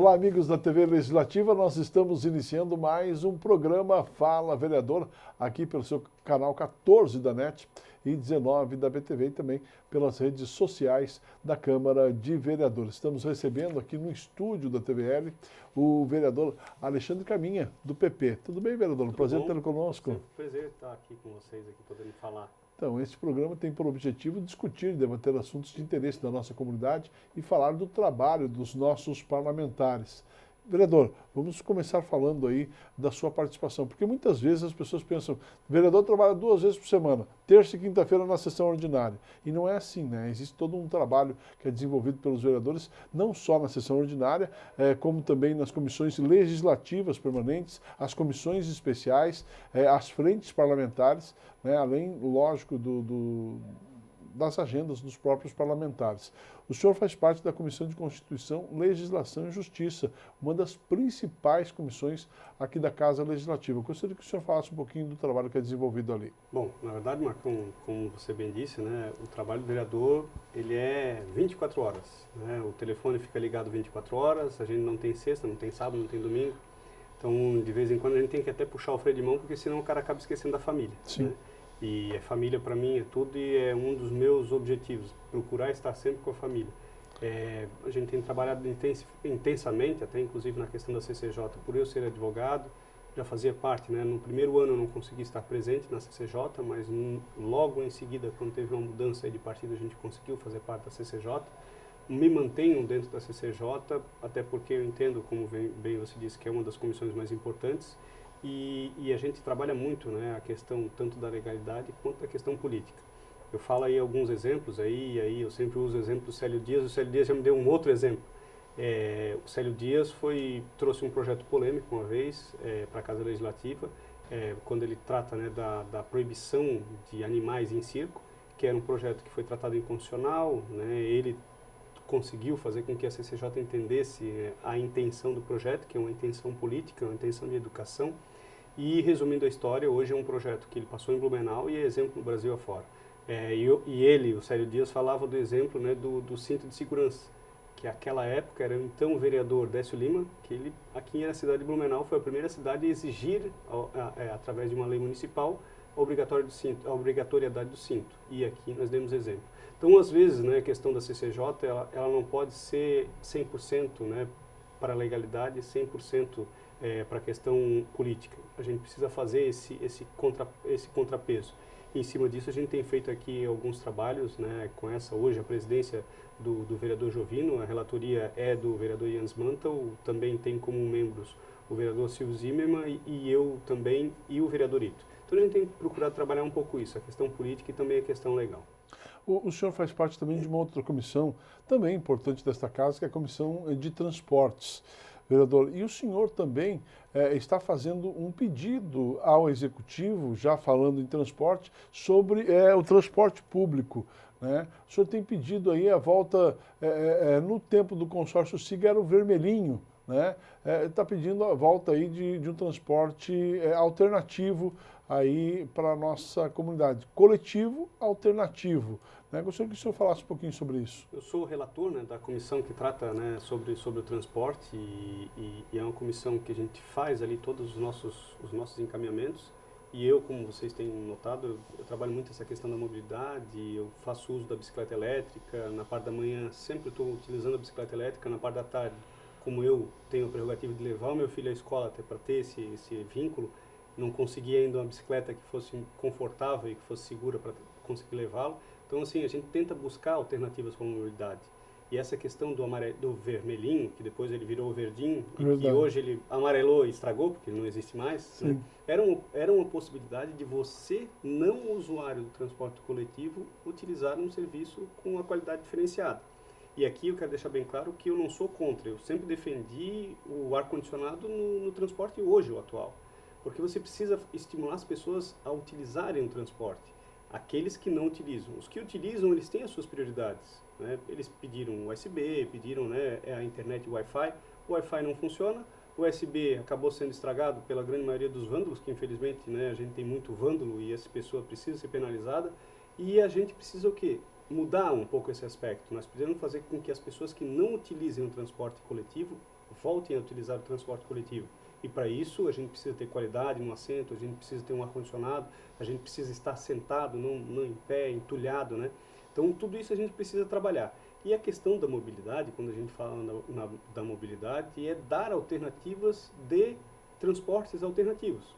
Olá, amigos da TV Legislativa, nós estamos iniciando mais um programa Fala Vereador, aqui pelo seu canal 14 da NET e 19 da BTV e também pelas redes sociais da Câmara de Vereadores. Estamos recebendo aqui no estúdio da TVL o vereador Alexandre Caminha, do PP. Tudo bem, vereador? Um prazer tê-lo conosco. Sempre um prazer estar aqui com vocês, aqui podendo falar. Então, este programa tem por objetivo discutir e debater assuntos de interesse da nossa comunidade e falar do trabalho dos nossos parlamentares. Vereador, vamos começar falando aí da sua participação, porque muitas vezes as pessoas pensam, o vereador trabalha 2 vezes por semana, terça e quinta-feira na sessão ordinária. E não é assim, né? Existe todo um trabalho que é desenvolvido pelos vereadores, não só na sessão ordinária, como também nas comissões legislativas permanentes, as comissões especiais, as frentes parlamentares, né? Além, lógico, das agendas dos próprios parlamentares. O senhor faz parte da Comissão de Constituição, Legislação e Justiça, uma das principais comissões aqui da Casa Legislativa. Eu gostaria que o senhor falasse um pouquinho do trabalho que é desenvolvido ali. Bom, na verdade, Marcão, como você bem disse, né, o trabalho do vereador, ele é 24 horas. Né? O telefone fica ligado 24 horas, a gente não tem sexta, não tem sábado, não tem domingo. Então, de vez em quando, a gente tem que até puxar o freio de mão, porque senão o cara acaba esquecendo da família. Sim. Né? E a família, para mim, é tudo e é um dos meus objetivos, procurar estar sempre com a família. A gente tem trabalhado intensamente, até inclusive na questão da CCJ, por eu ser advogado, já fazia parte, né? No primeiro ano eu não consegui estar presente na CCJ, mas logo em seguida, quando teve uma mudança de partido, a gente conseguiu fazer parte da CCJ. Me mantenho dentro da CCJ, até porque eu entendo, como bem você disse, que é uma das comissões mais importantes. E a gente trabalha muito, né, a questão tanto da legalidade quanto da questão política. Eu falo aí alguns exemplos, aí eu sempre uso o exemplo do Célio Dias. O Célio Dias já me deu um outro exemplo. O Célio Dias trouxe um projeto polêmico uma vez para a Casa Legislativa, quando ele trata, né, da proibição de animais em circo, que era um projeto que foi tratado inconstitucional, né, ele conseguiu fazer com que a CCJ entendesse a intenção do projeto, que é uma intenção política, uma intenção de educação. E, resumindo a história, hoje é um projeto que ele passou em Blumenau e é exemplo no Brasil afora. O Célio Dias, falava do exemplo, né, do cinto de segurança, que naquela época era então o vereador Décio Lima, que ele, aqui na cidade de Blumenau, foi a primeira cidade a exigir, através de uma lei municipal, a obrigatoriedade do cinto. E aqui nós demos exemplo. Então, às vezes, né, a questão da CCJ, ela não pode ser 100%, né, para a legalidade, 100% para a questão política. A gente precisa fazer esse contrapeso. E, em cima disso, a gente tem feito aqui alguns trabalhos, né, com hoje, a presidência do vereador Jovino, a relatoria é do vereador Jens Mantel, também tem como membros o vereador Silvio Zimmermann e eu também, e o vereador Ito. Então, a gente tem procurado trabalhar um pouco isso, a questão política e também a questão legal. O senhor faz parte também de uma outra comissão, também importante desta casa, que é a Comissão de Transportes, vereador. E o senhor também está fazendo um pedido ao Executivo, já falando em transporte, sobre o transporte público, né? O senhor tem pedido aí a volta, no tempo do consórcio SIGA era o vermelhinho, né? Está pedindo a volta aí de um transporte alternativo aí para a nossa comunidade, coletivo alternativo. Né? Gostaria que o senhor falasse um pouquinho sobre isso. Eu sou o relator, né, da comissão que trata, né, sobre o transporte e é uma comissão que a gente faz ali todos os nossos encaminhamentos. E eu, como vocês têm notado, eu trabalho muito essa questão da mobilidade, eu faço uso da bicicleta elétrica, na parte da manhã sempre estou utilizando a bicicleta elétrica, na parte da tarde, como eu tenho a prerrogativa de levar o meu filho à escola até para ter esse vínculo, não consegui ainda uma bicicleta que fosse confortável e que fosse segura para conseguir levá-lo. Então, assim, a gente tenta buscar alternativas para a mobilidade. E essa questão do vermelhinho, que depois ele virou o verdinho, e que hoje ele amarelou e estragou, porque não existe mais, né? Era uma possibilidade de você, não usuário do transporte coletivo, utilizar um serviço com uma qualidade diferenciada. E aqui eu quero deixar bem claro que eu não sou contra, eu sempre defendi o ar-condicionado no transporte hoje, o atual. Porque você precisa estimular as pessoas a utilizarem o transporte. Aqueles que não utilizam. Os que utilizam, eles têm as suas prioridades. Né? Eles pediram USB, pediram, né, a internet e o Wi-Fi. O Wi-Fi não funciona. O USB acabou sendo estragado pela grande maioria dos vândalos, que infelizmente, né, a gente tem muito vândalo e essa pessoa precisa ser penalizada. E a gente precisa o quê? Mudar um pouco esse aspecto. Nós precisamos fazer com que as pessoas que não utilizem o transporte coletivo voltem a utilizar o transporte coletivo. E para isso a gente precisa ter qualidade no assento, a gente precisa ter um ar-condicionado, a gente precisa estar sentado, não em pé, entulhado, né? Então tudo isso a gente precisa trabalhar. E a questão da mobilidade, quando a gente fala da mobilidade, é dar alternativas de transportes alternativos.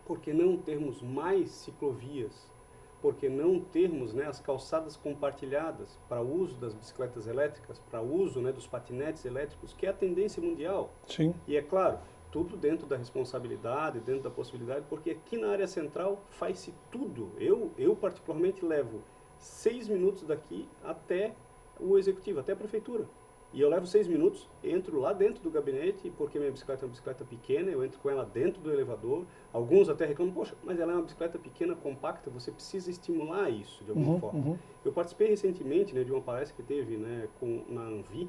Por que não termos mais ciclovias? Por que não termos, né, as calçadas compartilhadas para o uso das bicicletas elétricas, para o uso, né, dos patinetes elétricos, que é a tendência mundial? Sim. E é claro, tudo dentro da responsabilidade, dentro da possibilidade, porque aqui na área central faz-se tudo. Eu particularmente levo 6 minutos daqui até o executivo, até a prefeitura. E eu levo 6 minutos, entro lá dentro do gabinete, porque minha bicicleta é uma bicicleta pequena, eu entro com ela dentro do elevador. Alguns até reclamam, poxa, mas ela é uma bicicleta pequena, compacta, você precisa estimular isso de alguma forma. Eu participei recentemente, né, de uma palestra que teve, né, na Anvi,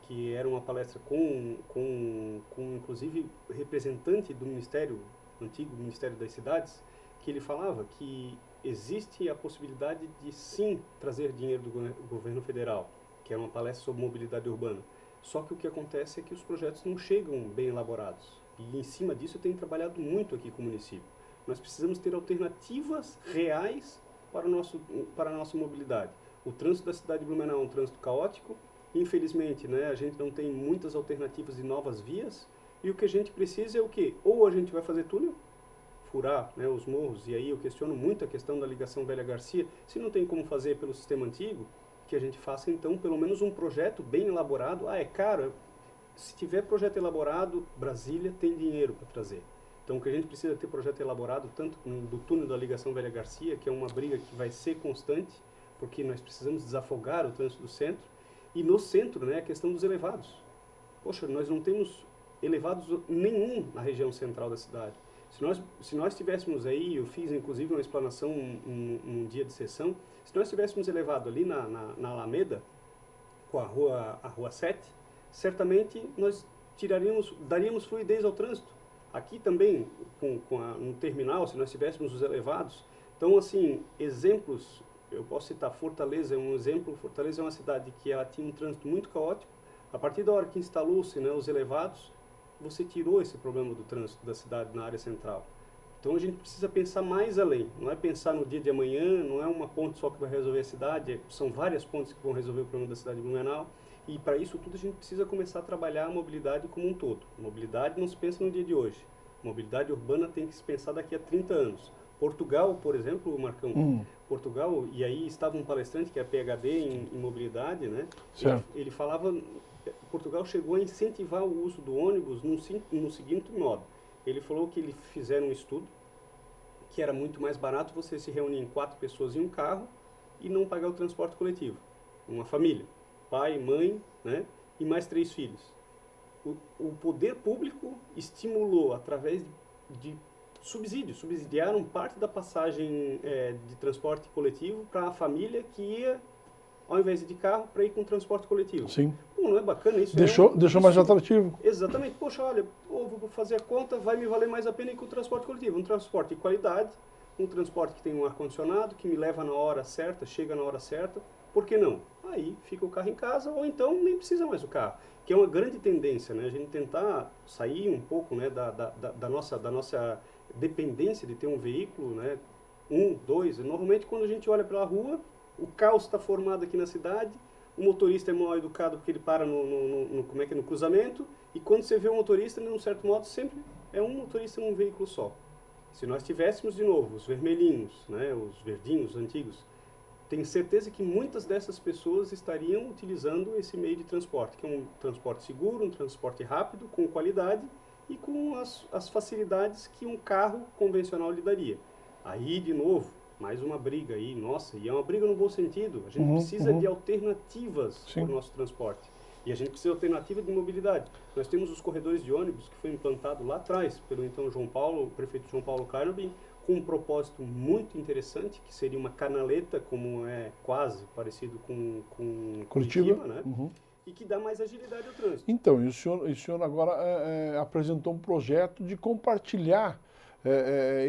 que era uma palestra com inclusive representante do Ministério, antigo Ministério das Cidades, que ele falava que existe a possibilidade de sim trazer dinheiro do governo federal, que é uma palestra sobre mobilidade urbana. Só que o que acontece é que os projetos não chegam bem elaborados. E em cima disso eu tenho trabalhado muito aqui com o município. Nós precisamos ter alternativas reais para a nossa mobilidade. O trânsito da cidade de Blumenau é um trânsito caótico. Infelizmente, né, a gente não tem muitas alternativas de novas vias. E o que a gente precisa é o quê? Ou a gente vai fazer túnel, furar, né, os morros, e aí eu questiono muito a questão da ligação Velha Garcia. Se não tem como fazer pelo sistema antigo, que a gente faça então pelo menos um projeto bem elaborado. É caro, se tiver projeto elaborado, Brasília tem dinheiro para trazer. Então o que a gente precisa é ter projeto elaborado, tanto do túnel da ligação Velha Garcia, que é uma briga que vai ser constante, porque nós precisamos desafogar o trânsito do centro, e no centro, né, a questão dos elevados. Poxa, nós não temos elevados nenhum na região central da cidade. Se nós tivéssemos aí, eu fiz inclusive uma explanação um dia de sessão, se nós tivéssemos elevado ali na Alameda, com a rua 7, certamente nós daríamos fluidez ao trânsito. Aqui também, no terminal, se nós tivéssemos os elevados. Então, assim, exemplos, eu posso citar Fortaleza, é um exemplo. Fortaleza é uma cidade que ela tinha um trânsito muito caótico. A partir da hora que instalou-se, né, os elevados, você tirou esse problema do trânsito da cidade na área central. Então a gente precisa pensar mais além, não é pensar no dia de amanhã, não é uma ponte só que vai resolver a cidade, são várias pontes que vão resolver o problema da cidade de Blumenau, e para isso tudo a gente precisa começar a trabalhar a mobilidade como um todo. Mobilidade não se pensa no dia de hoje, mobilidade urbana tem que se pensar daqui a 30 anos. Portugal, por exemplo, Marcão, Portugal, e aí estava um palestrante que é PhD em mobilidade, né? Ele falava, Portugal chegou a incentivar o uso do ônibus no seguinte modo. Ele falou que eles fizeram um estudo que era muito mais barato você se reunir em 4 pessoas em um carro e não pagar o transporte coletivo. Uma família, pai, mãe, né, e mais 3 filhos. O poder público estimulou através de subsidiaram parte da passagem de transporte coletivo para a família que ia, ao invés de carro, para ir com transporte coletivo. Sim. Pô, não é bacana isso? Deixou mais atrativo. Exatamente. Poxa, olha, vou fazer a conta, vai me valer mais a pena ir com o transporte coletivo. Um transporte de qualidade, um transporte que tem um ar-condicionado, que me leva na hora certa, chega na hora certa. Por que não? Aí fica o carro em casa, ou então nem precisa mais do carro. Que é uma grande tendência, né? A gente tentar sair um pouco, né, da nossa dependência de ter um veículo, né? 1, 2. Normalmente quando a gente olha pela rua, o caos está formado aqui na cidade, o motorista é mal educado porque ele para no cruzamento, e quando você vê o motorista, de um certo modo, sempre é um motorista num veículo só. Se nós tivéssemos, de novo, os vermelhinhos, né, os verdinhos antigos, tenho certeza que muitas dessas pessoas estariam utilizando esse meio de transporte, que é um transporte seguro, um transporte rápido, com qualidade e com as facilidades que um carro convencional lhe daria. Aí, de novo, mais uma briga aí, nossa, e é uma briga no bom sentido. A gente precisa de alternativas para o nosso transporte. E a gente precisa de alternativa de mobilidade. Nós temos os corredores de ônibus que foi implantado lá atrás pelo então o prefeito João Paulo Carnobin, com um propósito muito interessante, que seria uma canaleta, como é quase parecido com Curitiba, né? E que dá mais agilidade ao trânsito. Então, e o senhor agora apresentou um projeto de compartilhar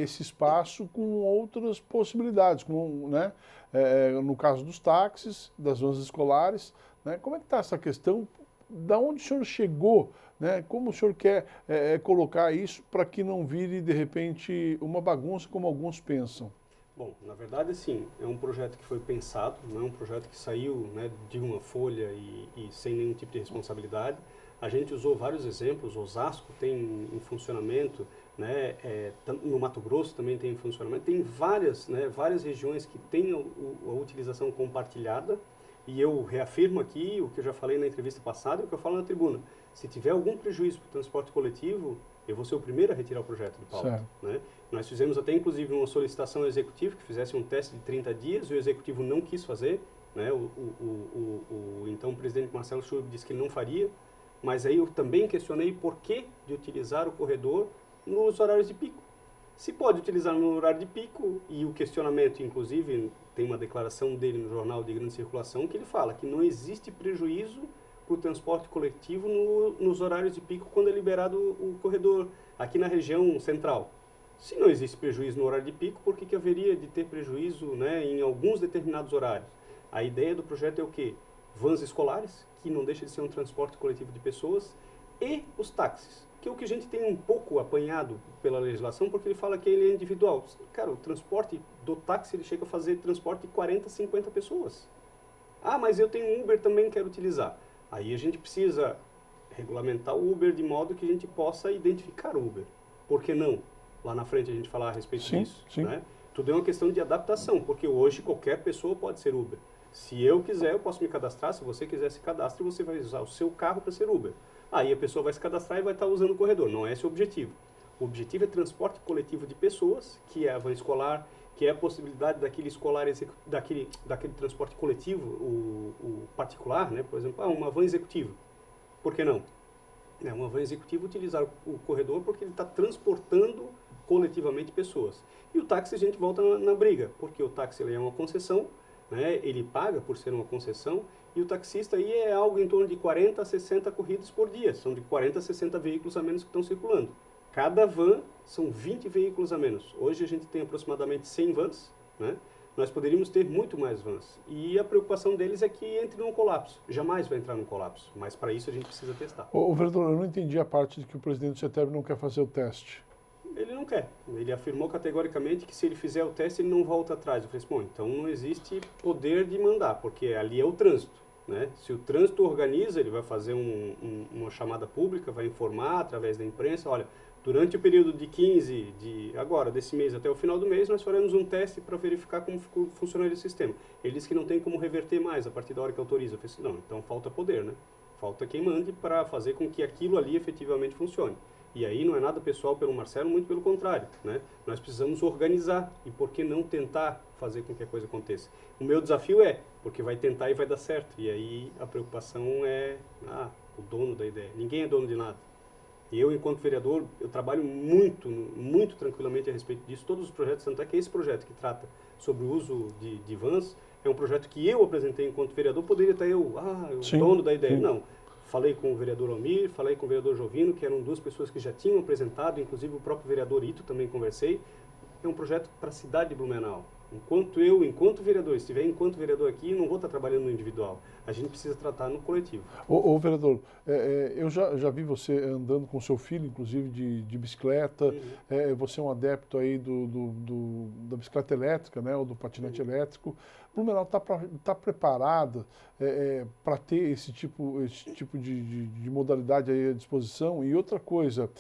esse espaço com outras possibilidades, né? No caso dos táxis, das vans escolares, né? Como é que está essa questão da onde o senhor chegou, né? Como o senhor quer colocar isso para que não vire, de repente, uma bagunça como alguns pensam? Bom, na verdade, sim, é um projeto que foi pensado, não é um projeto que saiu, né, de uma folha e sem nenhum tipo de responsabilidade. A gente usou vários exemplos, Osasco tem em funcionamento, né, no Mato Grosso também tem em funcionamento, tem várias, né, várias regiões que têm a utilização compartilhada, e eu reafirmo aqui o que eu já falei na entrevista passada e o que eu falo na tribuna. Se tiver algum prejuízo para o transporte coletivo, eu vou ser o primeiro a retirar o projeto de pauta. Né? Nós fizemos até, inclusive, uma solicitação ao executivo que fizesse um teste de 30 dias, o executivo não quis fazer, né? O então presidente Marcelo Schulz disse que ele não faria, mas aí eu também questionei por que de utilizar o corredor nos horários de pico. Se pode utilizar no horário de pico, e o questionamento, inclusive, tem uma declaração dele no Jornal de Grande Circulação, que ele fala que não existe prejuízo para o transporte coletivo nos horários de pico quando é liberado o corredor aqui na região central. Se não existe prejuízo no horário de pico, por que haveria de ter prejuízo, né, em alguns determinados horários? A ideia do projeto é o quê? Vans escolares, que não deixa de ser um transporte coletivo de pessoas, e os táxis, que é o que a gente tem um pouco apanhado pela legislação, porque ele fala que ele é individual. Cara, o transporte do táxi, ele chega a fazer transporte de 40, 50 pessoas. Ah, mas eu tenho um Uber também, quero utilizar. Aí a gente precisa regulamentar o Uber de modo que a gente possa identificar o Uber. Por que não? Lá na frente a gente falar a respeito disso. Sim. Né? Tudo é uma questão de adaptação, porque hoje qualquer pessoa pode ser Uber. Se eu quiser, eu posso me cadastrar. Se você quiser, se cadastre, você vai usar o seu carro para ser Uber. Aí a pessoa vai se cadastrar e vai estar usando o corredor. Não é esse o objetivo. O objetivo é transporte coletivo de pessoas, que é a van escolar, que é a possibilidade daquele escolar, daquele transporte coletivo, o particular, né? Por exemplo, uma van executiva. Por que não? Uma van executiva utilizar o corredor porque ele está transportando coletivamente pessoas. E o táxi a gente volta na briga, porque o táxi ele é uma concessão, né? Ele paga por ser uma concessão, e o taxista aí é algo em torno de 40 a 60 corridas por dia. São de 40 a 60 veículos a menos que estão circulando. Cada van são 20 veículos a menos. Hoje a gente tem aproximadamente 100 vans, né? Nós poderíamos ter muito mais vans. E a preocupação deles é que entre num colapso. Jamais vai entrar num colapso, mas para isso a gente precisa testar. Ô, vereador, eu não entendi a parte de que o presidente do CETEB não quer fazer o teste. Ele não quer. Ele afirmou categoricamente que se ele fizer o teste, ele não volta atrás. Eu falei assim, bom, então não existe poder de mandar, porque ali é o trânsito. Né? Se o trânsito organiza, ele vai fazer uma chamada pública, vai informar através da imprensa, olha, durante o período de 15, desse mês até o final do mês, nós faremos um teste para verificar como funcionaria o sistema. Ele disse que não tem como reverter mais a partir da hora que autoriza. Eu falei assim, não, então falta poder, né? Falta quem mande para fazer com que aquilo ali efetivamente funcione. E aí não é nada pessoal pelo Marcelo, muito pelo contrário, né? Nós precisamos organizar e por que não tentar fazer com que a coisa aconteça? O meu desafio é, porque vai tentar e vai dar certo. E aí a preocupação é, o dono da ideia. Ninguém é dono de nada. E eu, enquanto vereador, eu trabalho muito, muito tranquilamente a respeito disso. Todos os projetos, tanto é que esse projeto que trata sobre o uso de vans, é um projeto que eu apresentei enquanto vereador, poderia estar o dono da ideia. Sim. Não. Falei com o vereador Almir, falei com o vereador Jovino, que eram duas pessoas que já tinham apresentado, inclusive o próprio vereador Ito também conversei. É um projeto para a cidade de Blumenau. Enquanto vereador, estiver enquanto vereador aqui, não vou estar trabalhando no individual. A gente precisa tratar no coletivo. Ô vereador, eu já vi você andando com seu filho, inclusive, de bicicleta. Uhum. Você é um adepto aí da bicicleta elétrica, né, ou do patinete elétrico. Blumenau está preparada para ter esse tipo de modalidade aí à disposição? E outra coisa,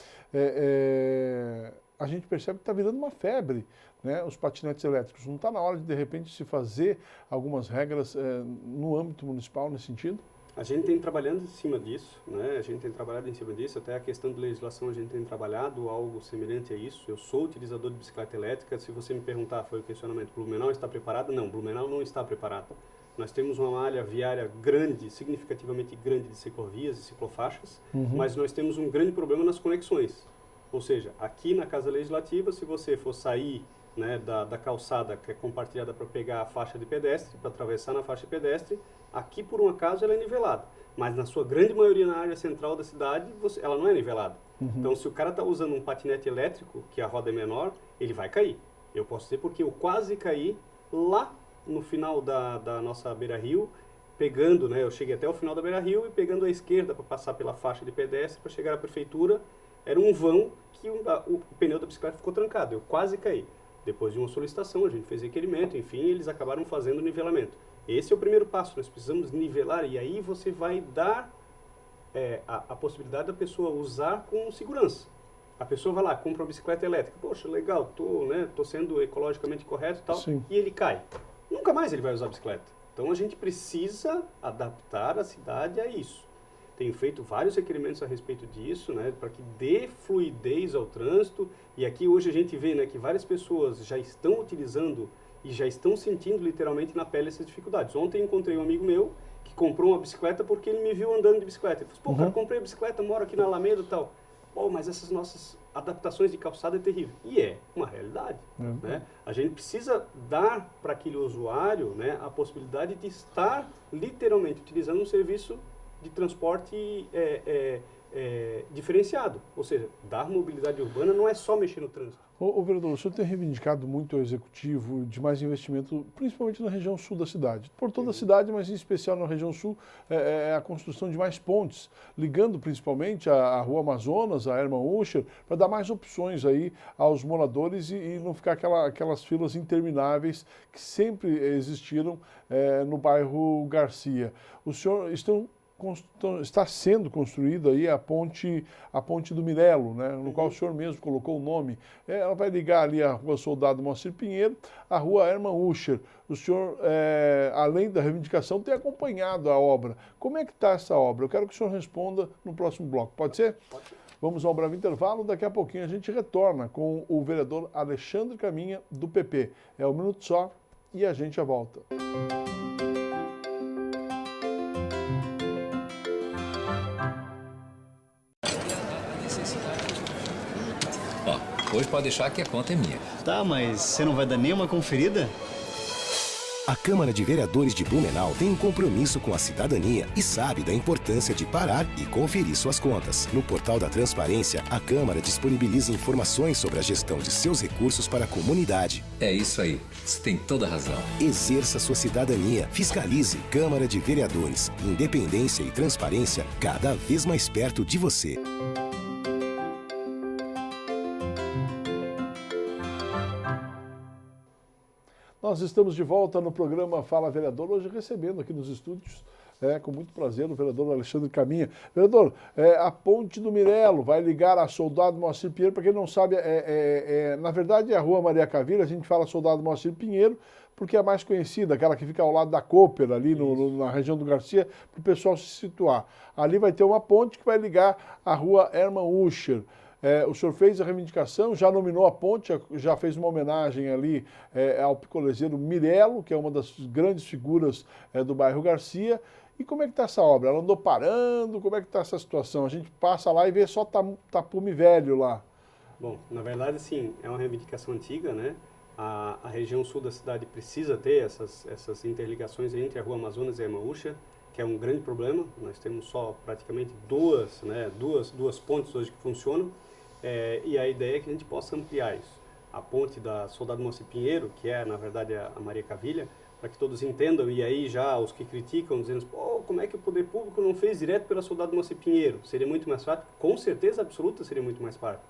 a gente percebe que está virando uma febre, né, os patinetes elétricos. Não está na hora de repente, se fazer algumas regras no âmbito municipal nesse sentido? A gente tem trabalhando em cima disso, né? Até a questão de legislação a gente tem trabalhado algo semelhante a isso. Eu sou utilizador de bicicleta elétrica. Se você me perguntar, foi o questionamento, Blumenau está preparado? Não, Blumenau não está preparado. Nós temos uma malha viária grande, significativamente grande de ciclovias e ciclofaixas, mas nós temos um grande problema nas conexões. Ou seja, aqui na Casa Legislativa, se você for sair, né, da calçada que é compartilhada para pegar a faixa de pedestre, para atravessar na faixa de pedestre, aqui por um acaso ela é nivelada. Mas na sua grande maioria na área central da cidade, ela não é nivelada. Então se o cara está usando um patinete elétrico, que a roda é menor, ele vai cair. Eu posso dizer porque eu quase caí lá no final da nossa beira-rio, pegando, né, eu cheguei até o final da Beira-Rio e pegando a esquerda para passar pela faixa de pedestre para chegar à prefeitura, era um vão que o pneu da bicicleta ficou trancado, eu quase caí. Depois de uma solicitação, a gente fez requerimento, enfim, eles acabaram fazendo o nivelamento. Esse é o primeiro passo, nós precisamos nivelar e aí você vai dar a possibilidade da pessoa usar com segurança. A pessoa vai lá, compra uma bicicleta elétrica, poxa, legal, tô sendo ecologicamente correto e tal, Sim. e ele cai. Nunca mais ele vai usar a bicicleta. Então a gente precisa adaptar a cidade a isso. Tenho feito vários requerimentos a respeito disso, né, para que dê fluidez ao trânsito. E aqui hoje a gente vê, né, que várias pessoas já estão utilizando e já estão sentindo literalmente na pele essas dificuldades. Ontem encontrei um amigo meu que comprou uma bicicleta porque ele me viu andando de bicicleta. Ele falou, pô, cara, comprei a bicicleta, moro aqui na Alameda e tal. Pô, mas essas nossas adaptações de calçada é terrível. E é uma realidade. Né? A gente precisa dar para aquele usuário, né, a possibilidade de estar literalmente utilizando um serviço de transporte diferenciado. Ou seja, dar mobilidade urbana não é só mexer no trânsito. Ô vereador, o senhor tem reivindicado muito ao executivo de mais investimento, principalmente na região sul da cidade. Por toda a cidade, mas em especial na região sul, a construção de mais pontes, ligando principalmente a Rua Amazonas, a Hermann Uscher, para dar mais opções aí aos moradores e não ficar aquelas filas intermináveis que sempre existiram no bairro Garcia. O senhor está sendo construída aí a ponte do Mirelo, né, no qual o senhor mesmo colocou o nome. Ela vai ligar ali a Rua Soldado Moacir Pinheiro, a Rua Hermann Uscher. O senhor, além da reivindicação, tem acompanhado a obra. Como é que está essa obra? Eu quero que o senhor responda no próximo bloco. Pode ser? Pode ser. Vamos a um breve intervalo, daqui a pouquinho a gente retorna com o vereador Alexandre Caminha, do PP. É um minuto só e a gente já volta. Hoje pode deixar que a conta é minha. Tá, mas você não vai dar nenhuma conferida? A Câmara de Vereadores de Blumenau tem um compromisso com a cidadania e sabe da importância de parar e conferir suas contas. No portal da Transparência, a Câmara disponibiliza informações sobre a gestão de seus recursos para a comunidade. É isso aí. Você tem toda a razão. Exerça sua cidadania. Fiscalize. Câmara de Vereadores. Independência e transparência cada vez mais perto de você. Nós estamos de volta no programa Fala Vereador, hoje recebendo aqui nos estúdios, com muito prazer, o vereador Alexandre Caminha. Vereador, a ponte do Mirelo vai ligar a Soldado Moacir Pinheiro, para quem não sabe, na verdade é a Rua Maria Cavilha, a gente fala Soldado Moacir Pinheiro, porque é a mais conhecida, aquela que fica ao lado da Cooper, ali na região do Garcia, para o pessoal se situar. Ali vai ter uma ponte que vai ligar a Rua Hermann Uscher. O senhor fez a reivindicação, já nominou a ponte, já fez uma homenagem ali ao picolezeiro Mirelo, que é uma das grandes figuras do bairro Garcia. E como é que está essa obra? Ela andou parando? Como é que está essa situação? A gente passa lá e vê só tapume velho lá. Bom, na verdade, sim, é uma reivindicação antiga, né? A região sul da cidade precisa ter essas interligações entre a Rua Amazonas e a Hermann Uscher, que é um grande problema. Nós temos só praticamente duas pontes hoje que funcionam. E a ideia é que a gente possa ampliar isso. A ponte da Soldado Moacir Pinheiro, que é, na verdade, a Maria Cavilha, para que todos entendam, e aí já os que criticam, dizendo, pô, como é que o poder público não fez direto pela Soldado Moacir Pinheiro? Seria muito mais fácil? Com certeza absoluta seria muito mais fácil.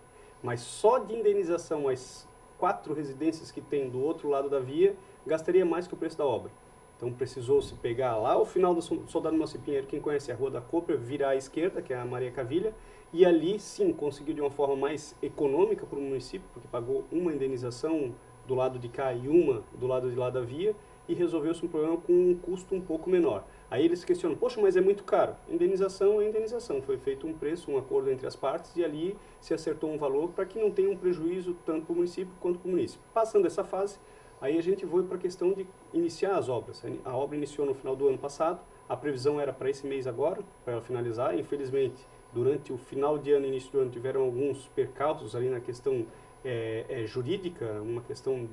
Mas só de indenização às 4 residências que tem do outro lado da via, gastaria mais que o preço da obra. Então precisou se pegar lá o final do Soldado Moacir Pinheiro, quem conhece a Rua da Cooper, virar à esquerda, que é a Maria Cavilha, e ali sim conseguiu de uma forma mais econômica para o município, porque pagou uma indenização do lado de cá e uma do lado de lá da via, e resolveu-se um problema com um custo um pouco menor. Aí eles questionam, poxa, mas é muito caro. Indenização é indenização. Foi feito um preço, um acordo entre as partes, e ali se acertou um valor para que não tenha um prejuízo tanto para o município quanto para o município. Passando essa fase, aí a gente foi para a questão de iniciar as obras. A obra iniciou no final do ano passado, a previsão era para esse mês agora, para ela finalizar. Infelizmente, durante o final de ano e início do ano, tiveram alguns percalços ali na questão jurídica, uma questão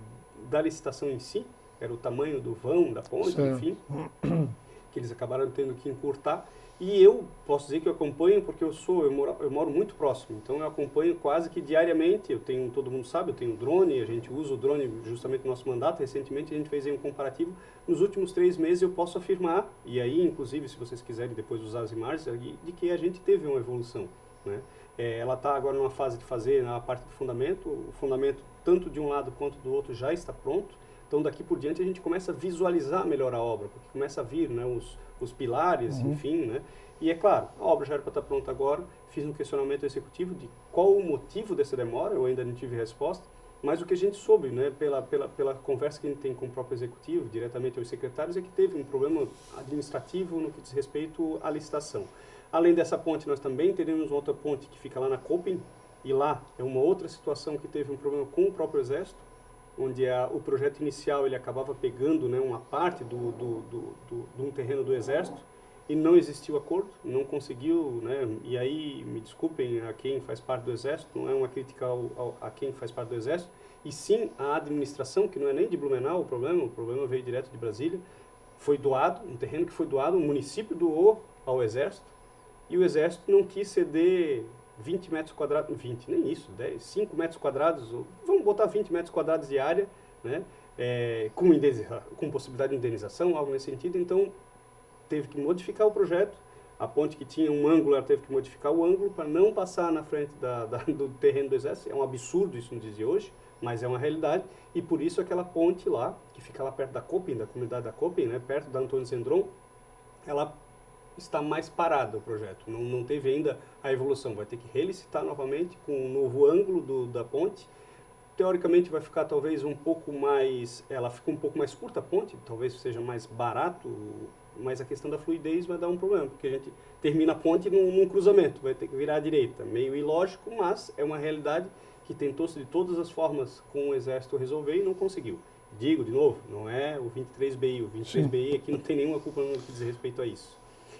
da licitação em si, era o tamanho do vão, da ponte, certo. enfim. que eles acabaram tendo que encurtar. E eu posso dizer que eu acompanho porque eu moro muito próximo, então eu acompanho quase que diariamente. Todo mundo sabe, eu tenho drone, a gente usa o drone justamente no nosso mandato. Recentemente a gente fez aí um comparativo. Nos últimos 3 meses eu posso afirmar, e aí inclusive se vocês quiserem depois usar as imagens, de que a gente teve uma evolução, né? Ela está agora numa fase de fazer na parte do fundamento. O fundamento, tanto de um lado quanto do outro, já está pronto. Então, daqui por diante, a gente começa a visualizar melhor a obra, porque começa a vir, né, os pilares, enfim, né? E é claro, a obra já era para estar pronta agora. Fiz um questionamento executivo de qual o motivo dessa demora, eu ainda não tive resposta, mas o que a gente soube, né, pela conversa que a gente tem com o próprio executivo, diretamente aos secretários, é que teve um problema administrativo no que diz respeito à licitação. Além dessa ponte, nós também teremos outra ponte que fica lá na Copem, e lá é uma outra situação que teve um problema com o próprio Exército, onde o projeto inicial ele acabava pegando, né, uma parte de um terreno do Exército, e não existiu acordo, não conseguiu, né, e aí, me desculpem a quem faz parte do Exército, não é uma crítica a quem faz parte do Exército, e sim a administração, que não é nem de Blumenau o problema veio direto de Brasília. Foi doado, um terreno que foi doado, um município doou ao Exército, e o Exército não quis ceder 20 metros quadrados, 20, nem isso, 5 metros quadrados, vamos botar 20 metros quadrados de área, né, com possibilidade de indenização, algo nesse sentido. Então, teve que modificar o projeto. A ponte que tinha um ângulo, ela teve que modificar o ângulo para não passar na frente do terreno do Exército. É um absurdo isso nos dias de hoje, mas é uma realidade. E por isso aquela ponte lá, que fica lá perto da Copem, da comunidade da Copem, né, perto da Antônio Zendron, ela está mais parada, o projeto. Não teve ainda a evolução. Vai ter que relicitar novamente com um novo ângulo da ponte. Teoricamente vai ficar talvez um pouco mais... Ela fica um pouco mais curta a ponte, talvez seja mais barato, mas a questão da fluidez vai dar um problema, porque a gente termina a ponte num cruzamento, vai ter que virar à direita. Meio ilógico, mas é uma realidade que tentou-se de todas as formas com o Exército resolver e não conseguiu. Digo de novo, não é o 23BI. O 23BI aqui não tem nenhuma culpa no que diz respeito a isso.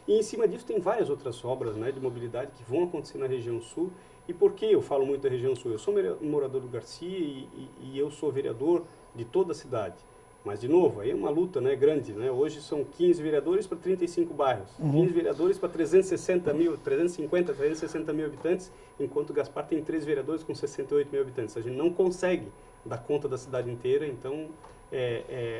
E em cima disso tem várias outras obras, né, de mobilidade que vão acontecer na região sul. E por que eu falo muito da região sul? Eu sou morador do Garcia e eu sou vereador de toda a cidade. Mas, de novo, aí é uma luta, né, grande, né? Hoje são 15 vereadores para 35 bairros, 15 vereadores para 360 mil habitantes, enquanto Gaspar tem 3 vereadores com 68 mil habitantes. A gente não consegue dar conta da cidade inteira, então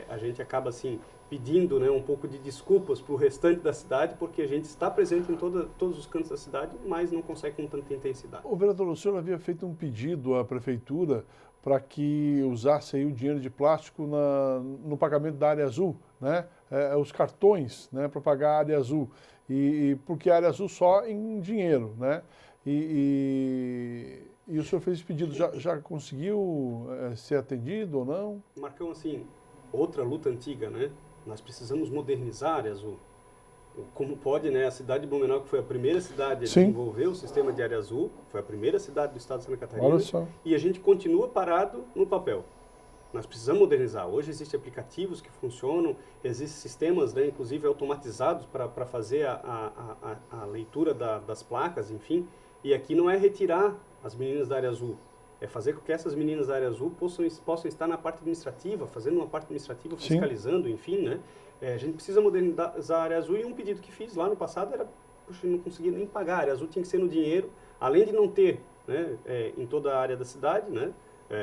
a gente acaba, assim, pedindo, né, um pouco de desculpas para o restante da cidade, porque a gente está presente em todos os cantos da cidade, mas não consegue com tanta intensidade. O vereador, o senhor havia feito um pedido à prefeitura para que usasse aí o dinheiro de plástico no pagamento da área azul, né? Os cartões, né, para pagar a área azul, porque a área azul só em dinheiro, né? E o senhor fez esse pedido, já conseguiu ser atendido ou não? Marcão, assim, outra luta antiga, né? Nós precisamos modernizar a área azul. Como pode, né? A cidade de Blumenau, que foi a primeira cidade a desenvolver o sistema de área azul, foi a primeira cidade do estado de Santa Catarina. Olha só. E a gente continua parado no papel. Nós precisamos modernizar. Hoje existem aplicativos que funcionam, existem sistemas, né, inclusive automatizados para fazer a leitura das placas, enfim. E aqui não é retirar as meninas da área azul, é fazer com que essas meninas da área azul possam estar na parte administrativa, fazendo uma parte administrativa, fiscalizando, enfim, né? A gente precisa modernizar a área azul, e um pedido que fiz lá no passado era, eu não conseguia nem pagar, a área azul tinha que ser no dinheiro, além de não ter, né, em toda a área da cidade, né?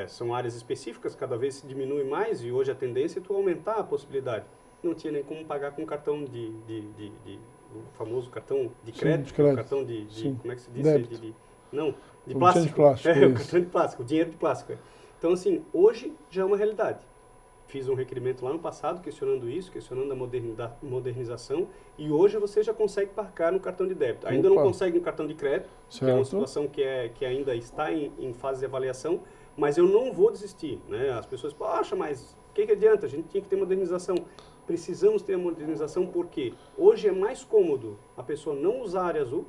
São áreas específicas, cada vez se diminui mais, e hoje a tendência é tu aumentar a possibilidade. Não tinha nem como pagar com cartão o famoso cartão de crédito, cartão de como é que se diz? De plástico. De plástico, o cartão de plástico, o dinheiro de plástico. Então, assim, hoje já é uma realidade. Fiz um requerimento lá no passado questionando isso, questionando a modernização, e hoje você já consegue pagar no cartão de débito. Ainda não consegue no cartão de crédito, que é uma situação que ainda está em fase de avaliação, mas eu não vou desistir, né? As pessoas, poxa, mas o que adianta? A gente tinha que ter modernização. Precisamos ter a modernização porque hoje é mais cômodo a pessoa não usar a área azul,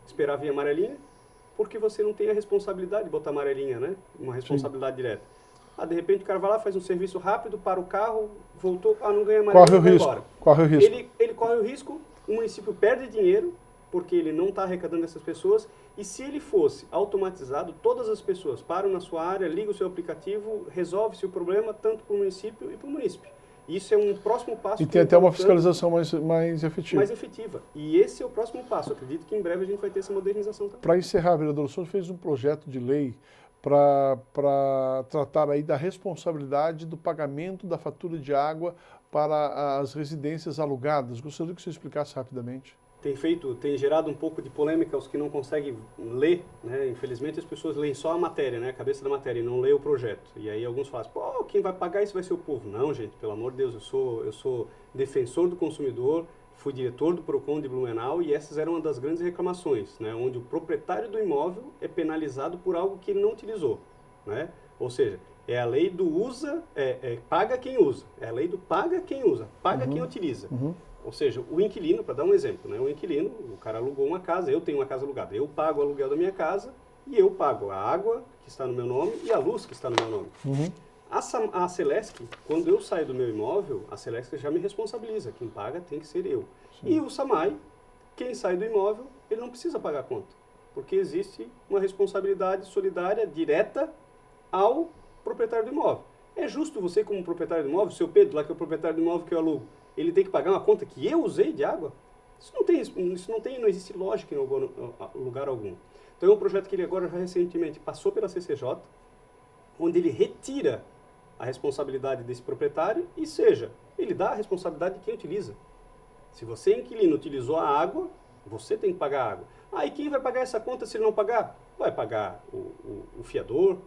esperar vir amarelinha, porque você não tem a responsabilidade de botar amarelinha, né? Uma responsabilidade direta. De repente o cara vai lá, faz um serviço rápido, para o carro, voltou, não ganha amarelinha, vai embora. Corre o risco. Ele corre o risco, o município perde dinheiro, porque ele não está arrecadando essas pessoas, e se ele fosse automatizado, todas as pessoas param na sua área, ligam o seu aplicativo, resolve-se o problema tanto para o município e para o munícipe. Isso é um próximo passo. E tem até uma fiscalização mais efetiva. Mais efetiva. E esse é o próximo passo. Eu acredito que em breve a gente vai ter essa modernização também. Para encerrar, vereador, o senhor fez um projeto de lei para tratar aí da responsabilidade do pagamento da fatura de água para as residências alugadas. Gostaria que você explicasse rapidamente. Tem gerado um pouco de polêmica aos que não conseguem ler, né? Infelizmente as pessoas leem só a matéria, né? A cabeça da matéria, e não lê o projeto. E aí alguns falam, pô, quem vai pagar isso vai ser o povo. Não, gente, pelo amor de Deus, eu sou defensor do consumidor, fui diretor do PROCON de Blumenau e essas eram uma das grandes reclamações, né? Onde o proprietário do imóvel é penalizado por algo que ele não utilizou, né? Ou seja, é a lei do paga quem usa, é a lei do paga quem usa, paga quem utiliza. Ou seja, o inquilino, para dar um exemplo, né? O inquilino, o cara alugou uma casa, eu tenho uma casa alugada, eu pago o aluguel da minha casa e eu pago a água que está no meu nome e a luz que está no meu nome. A Celesc, quando eu saio do meu imóvel, a Celesc já me responsabiliza, quem paga tem que ser eu. Sim. E o SAMAI, quem sai do imóvel, ele não precisa pagar a conta, porque existe uma responsabilidade solidária direta ao proprietário do imóvel. É justo você, como proprietário do imóvel, seu Pedro, lá que é o proprietário do imóvel que eu alugo, ele tem que pagar uma conta que eu usei de água? Não existe lógica em lugar algum. Então é um projeto que ele agora já recentemente passou pela CCJ, onde ele retira a responsabilidade desse proprietário e ele dá a responsabilidade de quem utiliza. Se você, inquilino, utilizou a água, você tem que pagar a água. E quem vai pagar essa conta se ele não pagar? Vai pagar o fiador,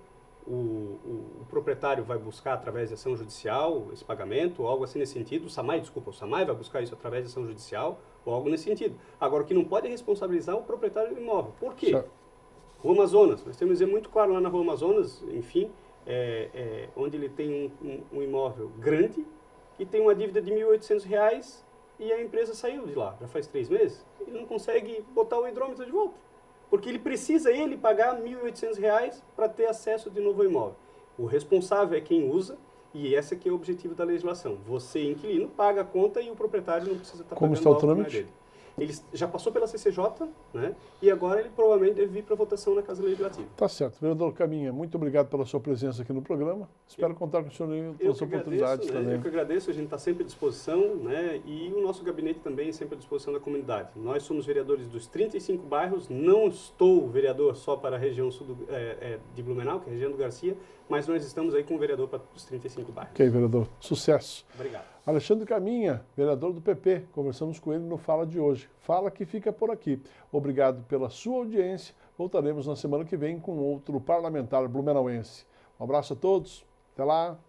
o proprietário vai buscar através de ação judicial esse pagamento, ou algo assim nesse sentido. O SAMAI vai buscar isso através de ação judicial, ou algo nesse sentido. Agora, o que não pode é responsabilizar o proprietário do imóvel. Por quê? Certo. Rua Amazonas, nós temos um exemplo muito claro lá na Rua Amazonas, enfim, onde ele tem um imóvel grande e tem uma dívida de R$ 1.800 e a empresa saiu de lá, já faz 3 meses, ele não consegue botar o hidrômetro de volta. Porque ele precisa pagar R$ 1.800 para ter acesso de novo ao imóvel. O responsável é quem usa, e esse aqui é o objetivo da legislação. Você, inquilino, paga a conta e o proprietário não precisa estar pagando. Como está o trâmite? Ele já passou pela CCJ, né? E agora ele provavelmente deve vir para votação na Casa Legislativa. Tá certo. Vereador Caminha, muito obrigado pela sua presença aqui no programa. Espero contar com o senhor em outras oportunidades também. Eu que agradeço, a gente está sempre à disposição, né? E o nosso gabinete também é sempre à disposição da comunidade. Nós somos vereadores dos 35 bairros, não estou vereador só para a região sul de Blumenau, que é a região do Garcia, mas nós estamos aí com o vereador para os 35 bairros. Ok, vereador. Sucesso. Obrigado. Alexandre Caminha, vereador do PP, conversamos com ele no Fala de hoje. Fala que fica por aqui. Obrigado pela sua audiência. Voltaremos na semana que vem com outro parlamentar blumenauense. Um abraço a todos. Até lá.